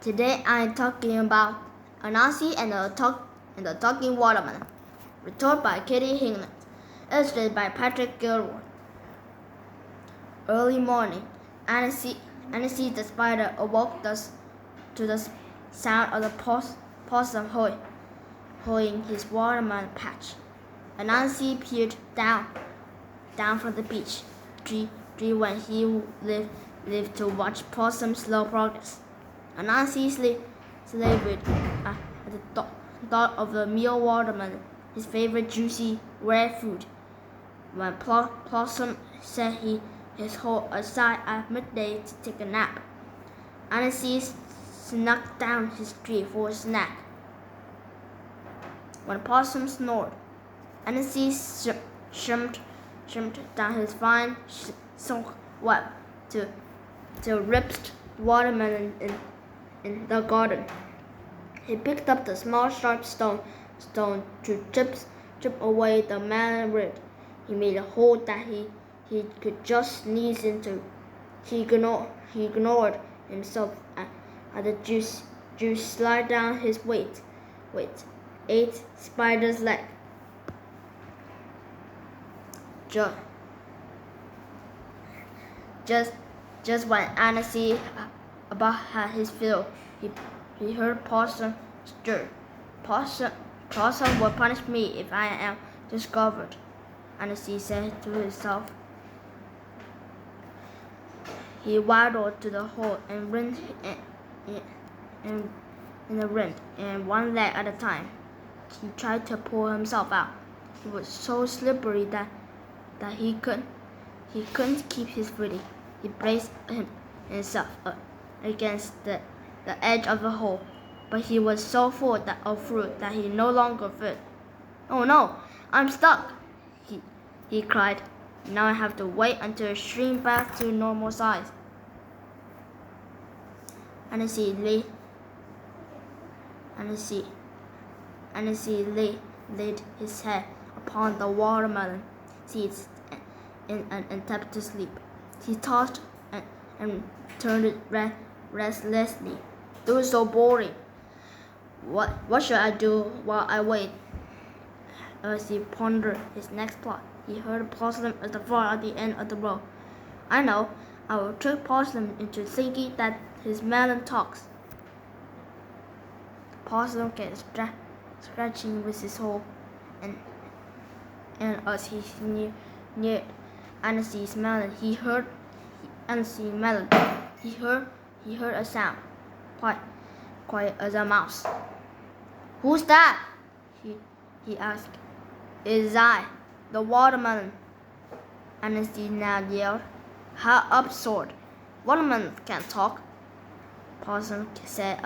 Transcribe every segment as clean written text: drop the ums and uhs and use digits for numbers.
Today I'm talking about Anansi and the Talking Watermelon, retold by Kitty Higgins, illustrated by Patrick Gilroy. Early morning, Anansi the spider awoke to the sound of the possum hoeing his watermelon patch. Anansi peered down from the beech tree when he lived to watch possum's slow progress. Anansi slaved at the thought of the meal watermelon, his favorite juicy, rare food. When Possum said his hold aside at midday to take a nap, Anansi snuck down his tree for a snack. When Possum snored, Anansi shrimmed down his fine silk web to ripped watermelon in the garden. He picked up the small sharp stone to chip away the melon root. He made a hole that he could just sneeze into. He ignored himself at the juice slide down his weight. 8 spider's leg. Just when Anansi about had his fill, he heard Possum stir. Possum will punish me if I am discovered, Anansi said to himself. He waddled to the hole and ran in the wind, and one leg at a time. He tried to pull himself out. It was so slippery that he couldn't keep his footing. He braced himself up against the edge of the hole, but he was so full of fruit that he no longer fit. "Oh no, I'm stuck!" he cried. "Now I have to wait until it shrinks back to normal size." Anansi laid his head upon the watermelon seeds and tapped to sleep. He tossed and turned restlessly. It was so boring. What should I do while I wait? As he pondered his next plot, he heard a possum at the far at the end of the road. "I know. I will trick Possum into thinking that his melon talks." Possum kept scratching with his hoe, and as he neared Anansi's melon, he heard a sound, quiet as a mouse. "Who's that?" he asked. "It is I, the watermelon," Anansi now yelled. "How absurd! Watermelons can't talk," Possum said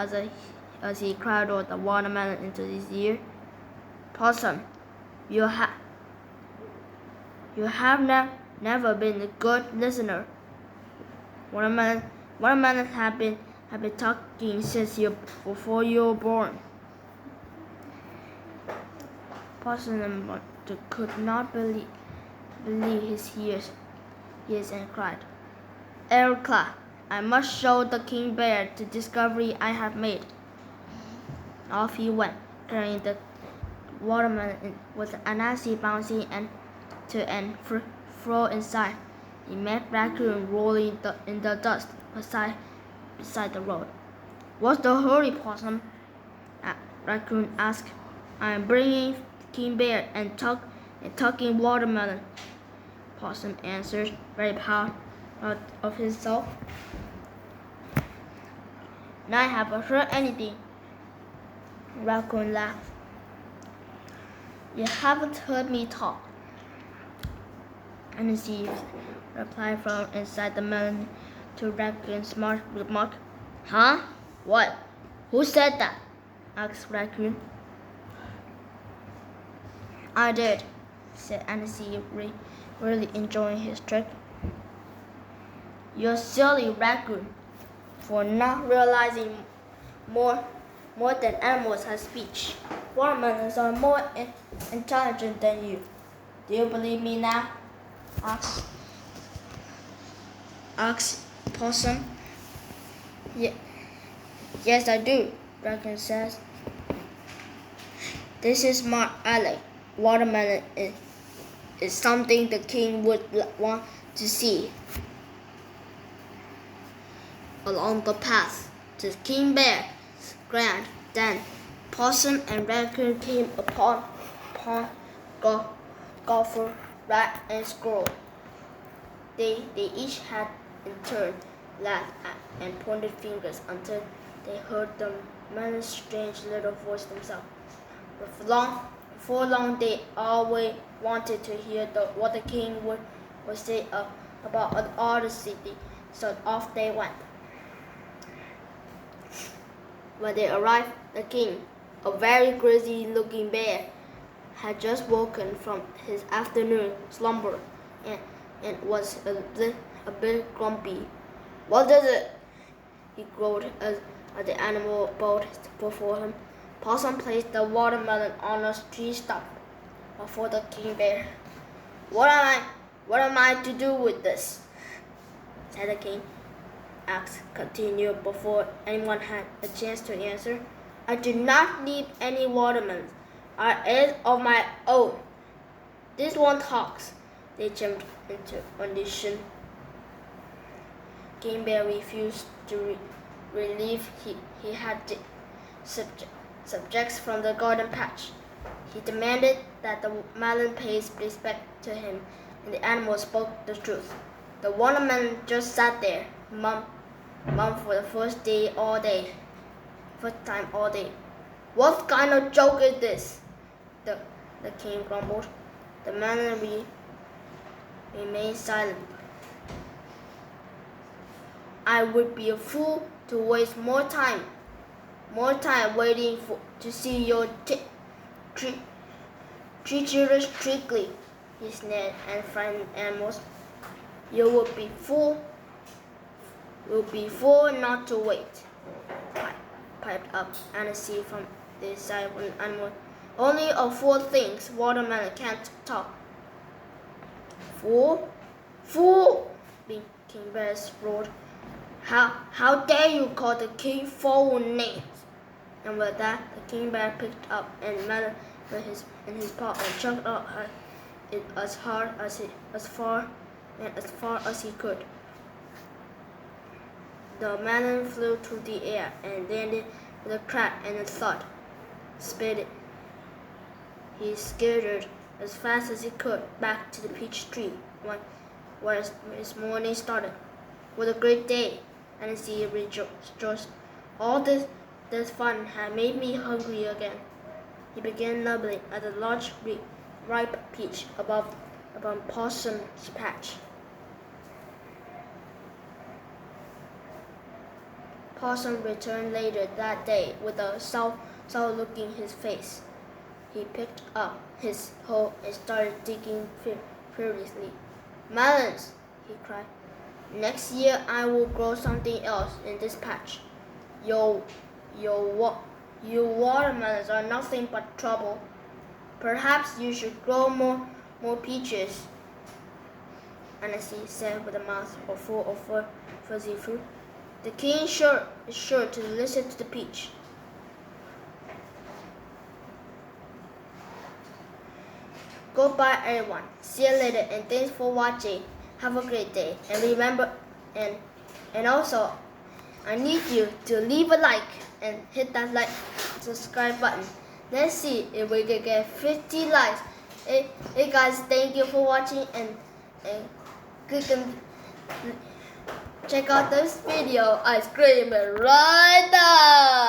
as he crowded the watermelon into his ear. "Possum, you have never been a good listener. Watermelons have been talking since before you were born." Possum could not believe his ears and cried, "Ericla, I must show the King Bear the discovery I have made." Off he went, carrying the watermelon with Anansi bouncing to and fro inside. He met Raccoon rolling in the dust beside the road. "What's the hurry, Possum?" Raccoon asked. "I am bringing King Bear and talking watermelon," Possum answered, very proud of himself. "Now I haven't heard anything," Raccoon laughed. "You haven't heard me talk," Anansi replied from inside the melon to Raccoon's smart remark. "Huh? What? Who said that?" asked Raccoon. "I did," said Anansi, really enjoying his trick. "You're silly, Raccoon, for not realizing more than animals have speech. Watermelons are more intelligent than you. Do you believe me now?" asked Possum. Yes, I do, Dragon says. This is my alley. Watermelon is something the king would want to see. Along the path to King Bear's grand den, Possum and Raccoon came upon Gopher, Rat, and Squirrel. They each had in turn laughed at and pointed fingers until they heard the melon's strange little voice themselves. Before long, they always wanted to hear what the king would say about all the city, so off they went. When they arrived, the king, a very grizzly-looking bear, had just woken from his afternoon slumber and was a bit grumpy. "What is it?" he growled as the animal bowed before him. Possum placed the watermelon on a tree stump before the king bear. What am I to do with this?" said the king. Axe continued before anyone had a chance to answer. "I do not need any watermelons. I ate of my own. This one talks." They jumped into audition. King Bear refused to relieve he had the subjects from the garden patch. He demanded that the melon pay respect to him, and the animal spoke the truth. The watermelon just sat there, mum for the first time all day. "What kind of joke is this?" the king grumbled. The melon remained silent. "I would be a fool to waste more time waiting to see your treacherous trickly," he snared, and frightened animals. You would be fool not to wait," piped up Anansi from the side of an animal. "Only a fool thinks watermelon can't talk." "Fool? Fool!" King Bear roared. How dare you call the king foul names?" And with that, the King Bear picked up a melon in his paw and chucked it as far as he could. The melon flew through the air and landed with a crack and a thud. Spit. He scattered as fast as he could back to the peach tree where his morning started. "What a great day!" Anansi rejoiced. "All this fun had made me hungry again." He began nibbling at a large ripe peach above Possum's patch. Possum returned later that day with a sour look in his face. He picked up his hoe and started digging furiously. "Melons!" he cried. "Next year I will grow something else in this patch. Your watermelons are nothing but trouble. Perhaps you should grow more peaches," Anansi said with a mouth full of fuzzy fruit. "The king is sure to listen to the peach." Goodbye, everyone. See you later, and thanks for watching. Have a great day, and remember, and also, I need you to leave a like and hit that subscribe button. Let's see if we can get 50 likes. Hey guys, thank you for watching, and click and check out this video. I scream it right now.